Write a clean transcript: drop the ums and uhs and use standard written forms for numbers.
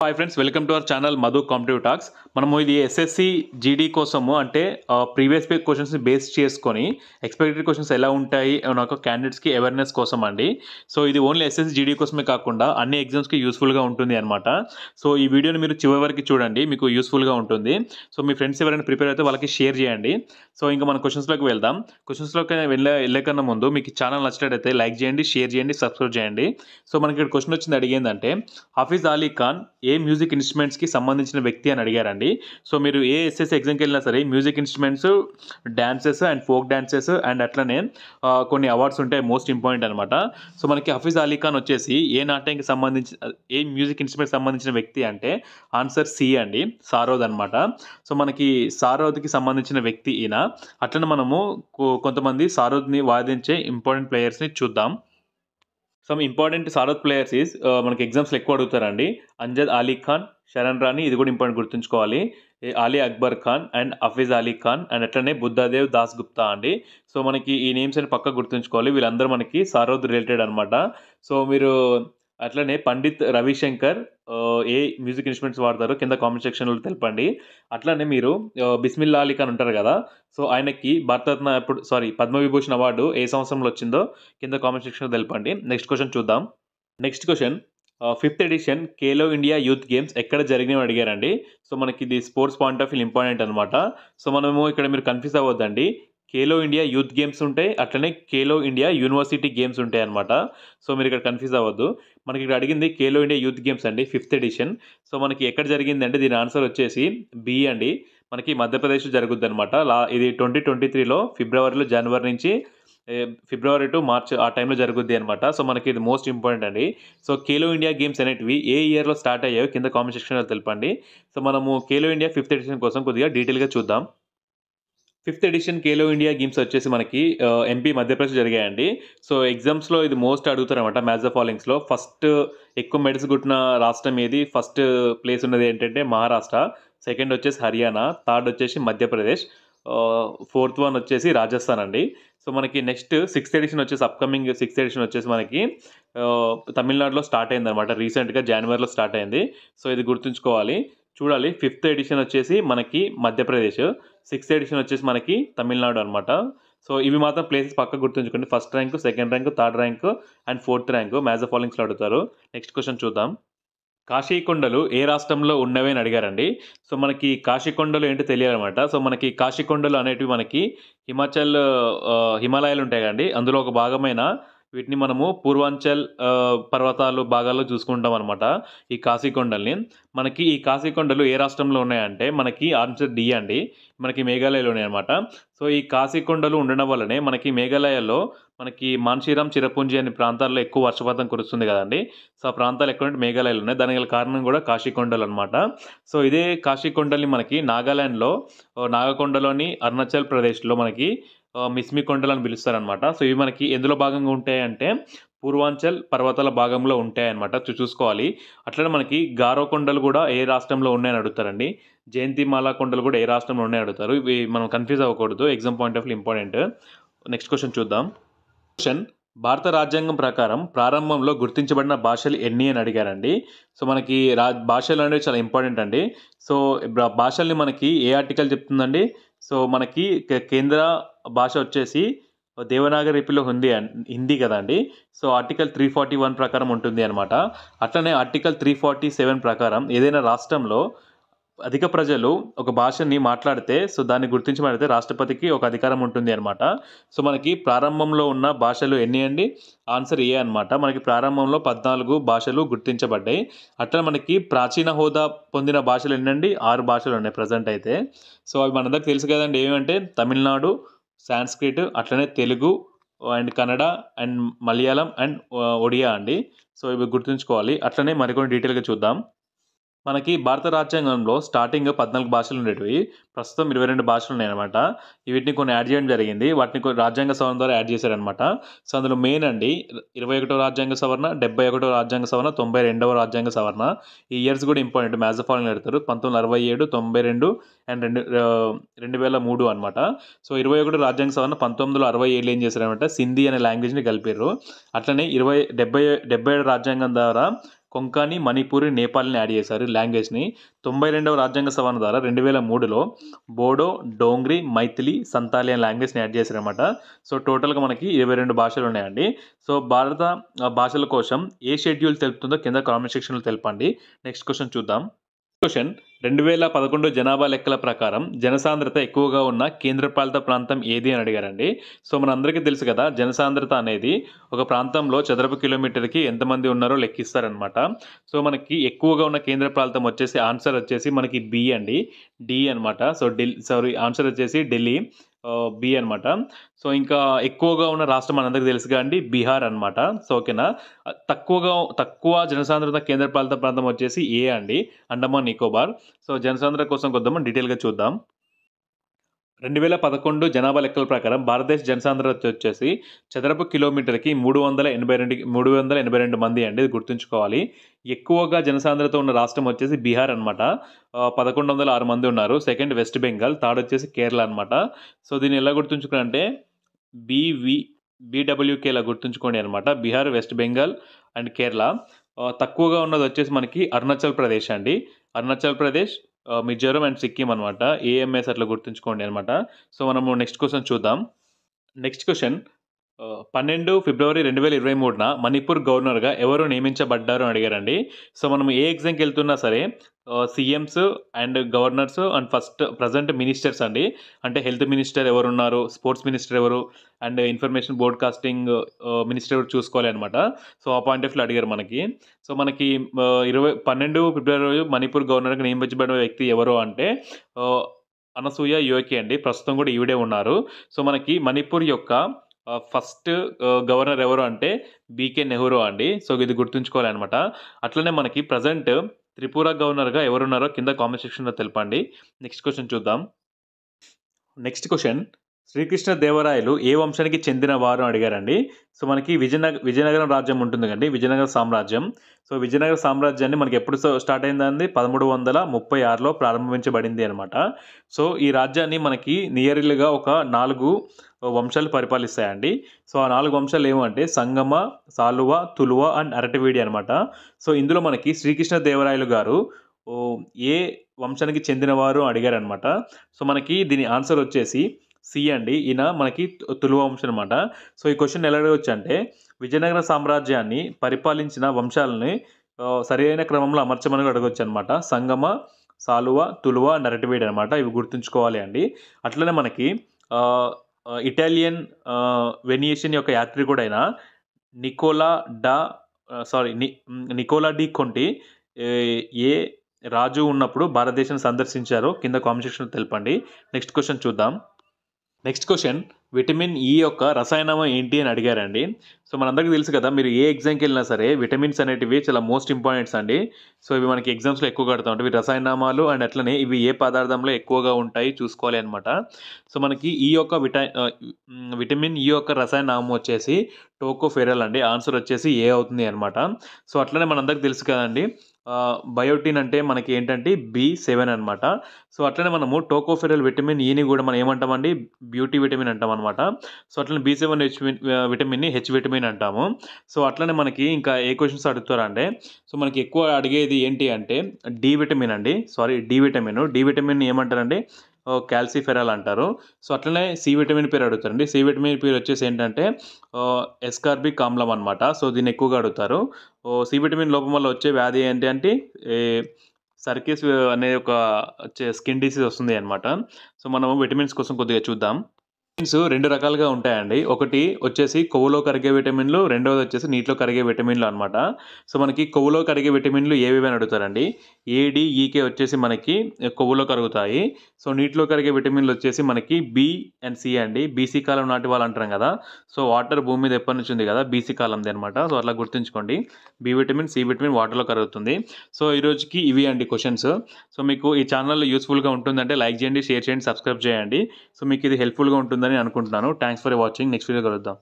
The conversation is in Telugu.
Hi friends, welcome to our channel Madhu competitive talks. మనము ఇది ఎస్ఎస్సి జీడీ కోసము అంటే ప్రీవియస్ పేపర్ క్వశ్చన్స్ని బేస్ చేసుకొని ఎక్స్పెక్టెడ్ క్వశ్చన్స్ ఎలా ఉంటాయి నాకు క్యాండిడేట్స్కి అవేర్నెస్ కోసం అండి. సో ఇది ఓన్లీ ఎస్ఎస్సి జీడీ కోసమే కాకుండా అన్ని ఎగ్జామ్స్కి యూస్ఫుల్గా ఉంటుంది అనమాట. సో ఈ వీడియోని మీరు చివరి వరకు చూడండి, మీకు యూస్ఫుల్గా ఉంటుంది. సో మీ ఫ్రెండ్స్ ఎవరైనా ప్రిపేర్ అయితే వాళ్ళకి షేర్ చేయండి. సో ఇంకా మన క్వశ్చన్స్లోకి వెళ్దాం. క్వశ్చన్స్లోకి వెళ్ళకన్నా ముందు మీకు ఛానల్ నచ్చినట్టయితే లైక్ చేయండి, షేర్ చేయండి, సబ్స్క్రైబ్ చేయండి. సో మనకి ఇక్కడ క్వశ్చన్ వచ్చింది, అడిగేందంటే హాఫీజ్ అలీ ఖాన్ ఏ మ్యూజిక్ ఇన్స్ట్రుమెంట్స్కి సంబంధించిన వ్యక్తి అని అడిగారండి. సో మీరు ఏ ఎస్ఎస్సి ఎగ్జామ్కి వెళ్ళినా సరే music instruments, dances and folk dances and అట్లనే కొన్ని అవార్డ్స్ ఉంటాయి, మోస్ట్ ఇంపార్టెంట్ అనమాట. సో మనకి హఫీజ్ అలీ ఖాన్ వచ్చేసి ఏ నాట్యానికి సంబంధించి ఏ మ్యూజిక్ ఇన్స్ట్రుమెంట్ సంబంధించిన వ్యక్తి అంటే ఆన్సర్ సి అండి, సారోద్ అనమాట. సో మనకి సారోద్కి సంబంధించిన వ్యక్తి ఈయన. అట్లనే మనము కొంతమంది సారోద్ని వాదించే ఇంపార్టెంట్ ప్లేయర్స్ని చూద్దాం. సమ్ ఇంపార్టెంట్ సారోద్ ప్లేయర్స్ ఈజ్ మనకి ఎగ్జామ్స్లో ఎక్కువ అడుగుతారండి. అంజద్ అలీ ఖాన్, శరణ్ రాణి, ఇది కూడా ఇంపార్టెంట్ గుర్తుంచుకోవాలి. అలీ అక్బర్ ఖాన్ అండ్ హఫీజ్ అలీ ఖాన్ అండ్ అట్లనే బుద్ధాదేవ్ దాస్ గుప్తా అండి. సో మనకి ఈ నేమ్స్ అని పక్క గుర్తుంచుకోవాలి, వీళ్ళందరూ మనకి సారోద్ రిలేటెడ్ అనమాట. సో మీరు అట్లనే పండిత్ రవిశంకర్ ఏ మ్యూజిక్ ఇన్స్ట్రుమెంట్స్ వాడతారో కింద కామెంట్ సెక్షన్లో తెలపండి. అట్లనే మీరు బిస్మిల్లా అలీ ఖాన్ ఉంటారు కదా, సో ఆయనకి భారతరత్న పద్మవిభూషణ్ అవార్డు ఏ సంవత్సరంలో వచ్చిందో కింద కామెంట్ సెక్షన్లో తెలపండి. నెక్స్ట్ క్వశ్చన్ చూద్దాం. Next question, 5th edition Khelo India youth games ఎక్కడ జరిగినవి అడిగారండి. సో మనకి ఇది sports point of view important అనమాట. సో మనము ఇక్కడ మీరు కన్ఫ్యూజ్ అవ్వద్దండి. ఖేలో ఇండియా యూత్ గేమ్స్ ఉంటాయి, అట్లనే ఖేలో ఇండియా యూనివర్సిటీ గేమ్స్ ఉంటాయి అనమాట. సో మీరు ఇక్కడ కన్ఫ్యూజ్ అవ్వద్దు. మనకి ఇక్కడ అడిగింది ఖేలో ఇండియా యూత్ గేమ్స్ అండి, 5th ఎడిషన్. సో మనకి ఎక్కడ జరిగింది అంటే దీని ఆన్సర్ వచ్చేసి బి అండి, మనకి మధ్యప్రదేశ్లో జరుగుద్ది అనమాట. ఇది 2023లో జనవరి నుంచి ఫిబ్రవరి టు మార్చ్ ఆ టైంలో జరుగుద్ది అనమాట. సో మనకి ఇది మోస్ట్ ఇంపార్టెంట్ అండి. సో ఖేలో ఇండియా గేమ్స్ అనేటివి ఏ ఇయర్లో స్టార్ట్ అయ్యాయో కింద కామెంట్ సెక్షన్లో తెలపండి. సో మనము ఖేలో ఇండియా 5th ఎడిషన్ కోసం కొద్దిగా డీటెయిల్గా చూద్దాం. 5th edition Khelo India games వచ్చేసి మనకి ఎంపీ మధ్యప్రదేశ్ జరిగాయండి. సో ఎగ్జామ్స్లో ఇది మోస్ట్ అడుగుతారనమాట. మ్యాచ్ ద ఫాలోయింగ్స్లో ఫస్ట్ ఎక్కువ మెడల్స్ కొట్టిన రాష్ట్రం ఏది, ఫస్ట్ ప్లేస్ ఉన్నది ఏంటంటే మహారాష్ట్ర, సెకండ్ వచ్చేసి హర్యానా, థర్డ్ వచ్చేసి మధ్యప్రదేశ్, ఫోర్త్ వన్ వచ్చేసి రాజస్థాన్ అండి. సో మనకి నెక్స్ట్ 6th ఎడిషన్ వచ్చేసి అప్కమింగ్ 6th ఎడిషన్ వచ్చేసి మనకి తమిళనాడులో స్టార్ట్ అయింది అనమాట. రీసెంట్గా జనవరిలో స్టార్ట్ అయింది. సో ఇది గుర్తుంచుకోవాలి, చూడాలి. 5th ఎడిషన్ వచ్చేసి మనకి మధ్యప్రదేశ్, 6th ఎడిషన్ వచ్చేసి మనకి తమిళనాడు అనమాట. సో ఇవి మాత్రం ప్లేసెస్ పక్క గుర్తుంచుకోండి. First rank, second rank, third rank and fourth rank match the ఫాలోయింగ్స్లో అడుగుతారు. నెక్స్ట్ క్వశ్చన్ చూద్దాం. కాశీకొండలు ఏ రాష్ట్రంలో ఉన్నవి అని అడిగారండి. సో మనకి కాశీకొండలు ఏంటో తెలియాలన్నమాట. సో మనకి కాశీకొండలు అనేటివి మనకి హిమాలయాలు ఉంటాయి కదండి, అందులో ఒక భాగమైన వీటిని మనము పూర్వాంచల్ పర్వతాలు భాగాల్లో చూసుకుంటాం అనమాట ఈ కాశీకొండల్ని. మనకి ఈ కాశీకొండలు ఏ రాష్ట్రంలో ఉన్నాయంటే మనకి ఆన్సర్ డి అండి, మనకి మేఘాలయలో ఉన్నాయన్నమాట. సో ఈ కాశీకొండలు ఉండడం వల్లనే మనకి మేఘాలయలో మనకి మాన్షీరామ్, చిరపుంజి అనే ప్రాంతాల్లో ఎక్కువ వర్షపాతం కురుస్తుంది కదండి. సో ఆ ప్రాంతాలు ఎక్కువ మేఘాలయాలు ఉన్నాయి, దానికి గల కారణం కూడా కాశీకొండలు అనమాట. సో ఇదే కాశీకొండల్ని మనకి నాగాలాండ్లో నాగకొండలోని అరుణాచల్ ప్రదేశ్లో మనకి మిస్మి కొండలు అని పిలుస్తారనమాట. సో ఇవి మనకి ఎందులో భాగంగా ఉంటాయంటే పూర్వాంచల్ పర్వతాల భాగంలో ఉంటాయన్నమాట, చూసుకోవాలి. అట్లనే మనకి గారో కొండలు కూడా ఏ రాష్ట్రంలో ఉన్నాయని అడుగుతారండి. జయంతిమాల కొండలు కూడా ఏ రాష్ట్రంలో ఉన్నాయని అడుగుతారు. ఇవి మనం కన్ఫ్యూజ్ అవ్వకూడదు, exam point of view important. Next question చూద్దాం. క్వశ్చన్, భారత రాజ్యాంగం ప్రకారం ప్రారంభంలో గుర్తించబడిన భాషలు ఎన్ని అని అడిగారండి. సో మనకి భాషలు అనేవి చాలా ఇంపార్టెంట్ అండి. సో భాషల్ని మనకి ఏ ఆర్టికల్ చెప్తుందండి. సో మనకి కేంద్ర భాష వచ్చేసి దేవనాగరి లిపిలో హిందీ కదండి. సో ఆర్టికల్ 341 ప్రకారం ఉంటుంది అనమాట. అట్లనే ఆర్టికల్ 347 ప్రకారం ఏదైనా రాష్ట్రంలో అధిక ప్రజలు ఒక భాషని మాట్లాడితే సో దాన్ని గుర్తించి మాట్లాడితే రాష్ట్రపతికి ఒక అధికారం ఉంటుంది అనమాట. సో మనకి ప్రారంభంలో ఉన్న భాషలు ఎన్ని అండి, ఆన్సర్ ఏ అనమాట. మనకి ప్రారంభంలో 14 భాషలు గుర్తించబడ్డాయి. అట్లా మనకి ప్రాచీన హోదా పొందిన భాషలు ఎన్నండి, 6 భాషలు ఉన్నాయి ప్రజెంట్ అయితే. సో అవి మనందరికి తెలుసు కదండి, ఏమంటే తమిళనాడు, సాంస్క్రిట్, అట్లనే Telugu and Kannada and Malayalam and Odia అండి. సో ఇవి గుర్తుంచుకోవాలి. అట్లనే మరికొన్ని డీటెయిల్గా చూద్దాం. మనకి భారత రాజ్యాంగంలో స్టార్టింగ్ 14 భాషలు ఉండేటివి, ప్రస్తుతం 22 భాషలు ఉన్నాయన్నమాట. వీటిని కొన్ని యాడ్ చేయడం జరిగింది, వాటిని కొన్ని రాజ్యాంగ సవరణ ద్వారా యాడ్ చేశారనమాట. సో అందులో మెయిన్ అండి 21వ రాజ్యాంగ సవరణ, 71వ రాజ్యాంగ సవరణ, 92వ రాజ్యాంగ సవరణ. ఈ ఇయర్స్ కూడా ఇంపార్టెంట్, మ్యాచ్ ద ఫాలోయింగ్ పెడతారు. 1967, 92 అండ్ 2003 అనమాట. సో 21 రాజ్యాంగ సవరణ 1967 ఏం చేశారనమాట, సింధీ అనే లాంగ్వేజ్ని కలిపారు. అట్లనే 77 రాజ్యాంగం ద్వారా కొంకణి, మణిపూరి, నేపాల్ని యాడ్ చేశారు లాంగ్వేజ్ని. 92వ రాజ్యాంగ సవరణ ద్వారా 2003లో బోడో, డోంగ్రీ, మైథిలి, సంతాలి అనే లాంగ్వేజ్ని యాడ్ చేశారనమాట. సో టోటల్గా మనకి 22 భాషలు ఉన్నాయండి. సో భారత భాషల కోసం ఏ షెడ్యూల్ తెలుపుతుందో కింద కామెంట్ సెక్షన్లో తెలపండి. నెక్స్ట్ క్వశ్చన్ చూద్దాం. క్వశ్చన్ 2011 జనాభా లెక్కల ప్రకారం జనసాంద్రత ఎక్కువగా ఉన్న కేంద్రపాలిత ప్రాంతం ఏది అని అడిగారండి. సో మనందరికీ తెలుసు కదా, జనసాంద్రత అనేది ఒక ప్రాంతంలో చదరపు కిలోమీటర్కి ఎంతమంది ఉన్నారో లెక్కిస్తారనమాట. సో మనకి ఎక్కువగా ఉన్న కేంద్రపాలితం వచ్చేసి ఆన్సర్ వచ్చేసి మనకి బి అండి, డి అనమాట. సో ఆన్సర్ వచ్చేసి ఢిల్లీ, బి అనమాట. సో ఇంకా ఎక్కువగా ఉన్న రాష్ట్రం మనందరికీ తెలుసుగా అండి, బీహార్ అనమాట. సో ఓకేనా. తక్కువ జనసాంద్రత కేంద్రపాలిత ప్రాంతం వచ్చేసి ఏ అండి, అండమాన్ నికోబార్. సో జనసాంద్రత కోసం కొద్దాం డీటెయిల్గా చూద్దాం. 2011 జనాభా లెక్కల ప్రకారం భారతదేశ జనసాంద్రత వచ్చేసి చదరపు కిలోమీటర్కి 382 మంది అండి, ఇది గుర్తుంచుకోవాలి. ఎక్కువగా జనసాంద్రత ఉన్న రాష్ట్రం వచ్చేసి బీహార్ అనమాట, 1106 మంది ఉన్నారు. సెకండ్ వెస్ట్ బెంగాల్, థర్డ్ వచ్చేసి కేరళ అనమాట. సో దీన్ని ఎలా గుర్తుంచుకోవాలంటే బీడబ్ల్యూకే ఇలా గుర్తుంచుకోండి అనమాట. Bihar, west Bengal and Kerala. తక్కువగా ఉన్నది వచ్చేసి మనకి అరుణాచల్ ప్రదేశ్ అండి, అరుణాచల్ ప్రదేశ్, మిజోరం అండ్ సిక్కిం అనమాట. ఏఎంఎస్ అట్లా గుర్తుంచుకోండి అనమాట. సో మనము నెక్స్ట్ క్వశ్చన్ చూద్దాం. నెక్స్ట్ క్వశ్చన్ 12 ఫిబ్రవరి 2023న మణిపూర్ గవర్నర్గా ఎవరు నియమించబడ్డారు అని అడిగారండి. సో మనం ఏ ఎగ్జామ్కి వెళ్తున్నా సరే CMs and governors and present ministers అండి, అంటే హెల్త్ మినిస్టర్ ఎవరు ఉన్నారు, స్పోర్ట్స్ మినిస్టర్ ఎవరు, అండ్ ఇన్ఫర్మేషన్ బ్రాడ్కాస్టింగ్ మినిస్టర్ ఎవరు చూసుకోవాలి అనమాట. సో ఆ పాయింట్ ఆఫ్ వ్యూ అడిగారు మనకి. సో మనకి 12 ఫిబ్రవరి మణిపూర్ గవర్నర్గా నియమించబడిన వ్యక్తి ఎవరు అంటే అనసూయ యువకి అండి, ప్రస్తుతం కూడా ఈవిడే ఉన్నారు. సో మనకి మణిపూర్ యొక్క ఫస్ట్ గవర్నర్ ఎవరు అంటే బీకే నెహ్రూ అండి. సో ఇది గుర్తుంచుకోవాలన్నమాట. అట్లనే మనకి ప్రజెంట్ త్రిపుర గవర్నర్గా ఎవరున్నారో కింద కామెంట్ సెక్షన్లో తెలపండి. నెక్స్ట్ క్వశ్చన్ చూద్దాం. నెక్స్ట్ క్వశ్చన్, శ్రీకృష్ణ దేవరాయలు ఏ వంశానికి చెందిన వారు అడిగారండి. సో మనకి విజయనగరం రాజ్యం ఉంటుంది కండి, విజయనగర సామ్రాజ్యం. సో విజయనగర సామ్రాజ్యాన్ని మనకి ఎప్పుడు స్టార్ట్ అయిందండి, 1336లో ప్రారంభించబడింది అనమాట. సో ఈ రాజ్యాన్ని మనకి నియర్లీగా ఒక 4 వంశాలు పరిపాలిస్తాయండి. సో ఆ 4 వంశాలు ఏమంటే సంగమ, సాలువ, తులువ అండ్ అరటవీడి అనమాట. సో ఇందులో మనకి శ్రీకృష్ణ దేవరాయలు గారు ఏ వంశానికి చెందినవారు అడిగారనమాట. సో మనకి దీని ఆన్సర్ వచ్చేసి సి అండి, ఈయన మనకి తులువ వంశం అనమాట. సో ఈ క్వశ్చన్ ఎలా అడగవచ్చు అంటే విజయనగర సామ్రాజ్యాన్ని పరిపాలించిన వంశాలని సరైన క్రమంలో అమర్చమని అడగవచ్చు అనమాట. సంగమ, సాలువ, తులువ, నరటివేడి అనమాట. ఇవి గుర్తుంచుకోవాలి అండి. అట్లనే మనకి ఇటాలియన్ వెనియేషన్ యొక్క యాత్రికుడైన నికోలా డి కొంటి ఏ రాజు ఉన్నప్పుడు భారతదేశాన్ని సందర్శించారో కింద కామెంట్ సెక్షన్లో తెలపండి. నెక్స్ట్ క్వశ్చన్ చూద్దాం. నెక్స్ట్ క్వశ్చన్, విటమిన్ ఈ యొక్క రసాయనం ఏంటి అని అడిగారండి. సో మనందరికీ తెలుసు కదా, మీరు ఏ ఎగ్జామ్కి వెళ్ళినా సరే విటమిన్స్ అనేటివి చాలా మోస్ట్ ఇంపార్టెంట్స్ అండి. సో ఇవి మనకి ఎగ్జామ్స్లో ఎక్కువగా అడుగుతూ ఉంటాయి. ఇవి రసాయనామాలు అండ్ అట్లనే ఇవి ఏ పదార్థంలో ఎక్కువగా ఉంటాయి చూసుకోవాలి అనమాట. సో మనకి ఈ యొక్క విటమిన్ ఈ యొక్క రసాయనామం వచ్చేసి టోకోఫెరల్ అండి. ఆన్సర్ వచ్చేసి ఏ అవుతుంది అనమాట. సో అట్లనే మనందరికీ తెలుసు కదండి, బయోటిన్ అంటే మనకి ఏంటంటే B7 అనమాట. సో అట్లనే మనము టోకోఫెరల్ విటమిన్ ఈని కూడా మనం ఏమంటామండి, బ్యూటీ విటమిన్ అంటాం అనమాట. సో అట్లనే B7 విటమిన్ని హెచ్ విటమిన్ అంటాము. సో అట్లనే మనకి ఇంకా ఏ క్వశ్చన్స్ అడుగుతారంటే, సో మనకి ఎక్కువ అడిగేది ఏంటి అంటే డి విటమిన్ అండి, డి విటమిన్ ఏమంటారండి, క్యాల్సిఫెరాల్ అంటారు. సో అట్లనే సి విటమిన్ పేరు అడుగుతారండి. సి విటమిన్ పేరు వచ్చేసి ఏంటంటే ఎస్కార్బిక్ ఆమ్లం అనమాట. సో దీన్ని ఎక్కువగా అడుగుతారు. సి విటమిన్ లోపం వల్ల వచ్చే వ్యాధి ఏంటి అంటే సర్కిస్ అనే ఒక స్కిన్ డిసీజ్ వస్తుంది అనమాట. సో మనము విటమిన్స్ కోసం కొద్దిగా చూద్దాం. విటమిన్స్ 2 రకాలుగా ఉంటాయండి. ఒకటి వచ్చేసి కొవ్వులో కరిగే విటమిన్లు, రెండవది వచ్చేసి నీటిలో కరిగే విటమిన్లు అనమాట. సో మనకి కొవ్వులో కరిగే విటమిన్లు ఏవేవి అని అడుగుతారండి. ఏడిఈకే వచ్చేసి మనకి కొవ్వులో కరుగుతాయి. సో నీటిలో కరిగే విటమిన్లు వచ్చేసి మనకి బి అండ్ సి అండి. బీసీ కాలం నాటి వాళ్ళు అంటారు కదా. సో వాటర్ భూమి మీద ఎప్పటి నుంచి ఉంది కదా, బీసీ కాలంది అనమాట. సో అట్లా గుర్తుంచుకోండి. బి విటమిన్, సి విటమిన్ వాటర్లో కరుగుతుంది. సో ఈ రోజుకి ఇవి అండి క్వశ్చన్స్. సో మీకు ఈ ఛానల్ యూస్ఫుల్గా ఉంటుందంటే లైక్ చేయండి, షేర్ చేయండి, సబ్స్క్రైబ్ చేయండి. సో మీకు ఇది హెల్ప్ఫుల్గా ఉంటుందని అనుకుంటున్నాను. Thanks for watching. Next video కలుద్దాం.